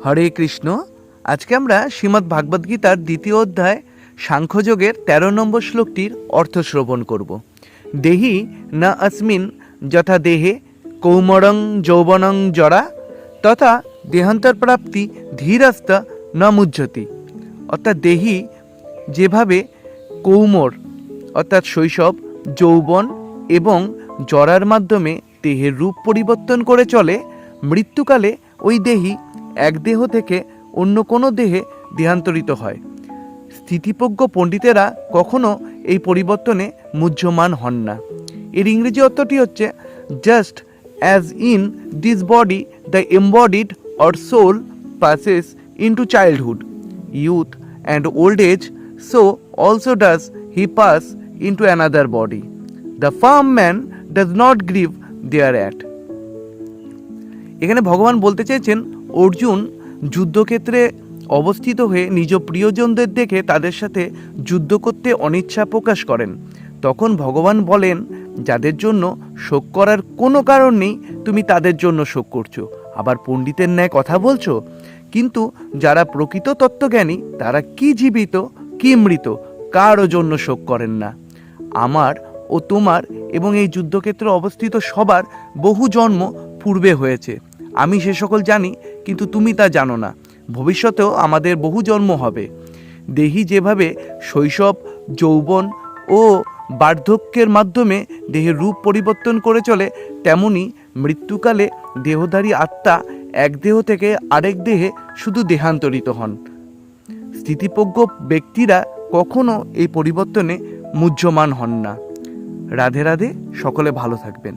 হরে কৃষ্ণ। আজকে আমরা শ্রীমদ্ ভাগবত গীতার দ্বিতীয় অধ্যায় সাংখ্যযোগের 13 নম্বর শ্লোকটির অর্থ শ্রবণ করব। দেহি না अस्मिन् যথা দেহে কৌমরং যৌবনং জরা তথা দেহান্তর প্রাপ্তি ধীরস্থ ন মুহ্যতি। অর্থাৎ দেহি যেভাবে কৌমর অর্থাৎ শৈশব, যৌবন এবং জরার মাধ্যমে দেহের রূপ পরিবর্তন করে চলে, মৃত্যুকালে ওই দেহি এক দেহ থেকে অন্য কোনো দেহে দেহান্তরিত হয়। স্থিতিপ্রজ্ঞ পণ্ডিতেরা কখনো এই পরিবর্তনে মুহ্যমান হন না। এর ইংরেজি অর্থটি হচ্ছে just as in this body the embodied or soul passes into childhood, youth and old age, so also does he pass into another body. The firm man does not grieve thereat. এখানে ভগবান বলতে চেয়েছেন, অর্জুন যুদ্ধক্ষেত্রে অবস্থিত হয়ে নিজ প্রিয়জনদের দেখে তাদের সাথে যুদ্ধ করতে অনিচ্ছা প্রকাশ করেন। তখন ভগবান বলেন, যাদের জন্য শোক করার কোনো কারণ নেই তুমি তাদের জন্য শোক করছো, আবার পণ্ডিতের ন্যায় কথা বলছো। কিন্তু যারা প্রকৃত তত্ত্বজ্ঞানী তারা কি জীবিত কি মৃত কারও জন্য শোক করেন না। আমার ও তোমার এবং এই যুদ্ধক্ষেত্রে অবস্থিত সবার বহু জন্ম পূর্বে হয়েছে। আমি সে সকল জানি, কিন্তু তুমি তা জানো না। ভবিষ্যতেও আমাদের বহু জন্ম হবে। দেহি যেভাবে শৈশব, যৌবন ও বার্ধক্যের মাধ্যমে দেহের রূপ পরিবর্তন করে চলে, তেমনি মৃত্যুকালে দেহধারী আত্মা এক দেহ থেকে আরেক দেহে শুধু দেহান্তরিত হন। স্থিতিপ্রজ্ঞ ব্যক্তিরা কখনো এই পরিবর্তনে মুহ্যমান হন না। রাধে রাধে, সকলে ভালো থাকবেন।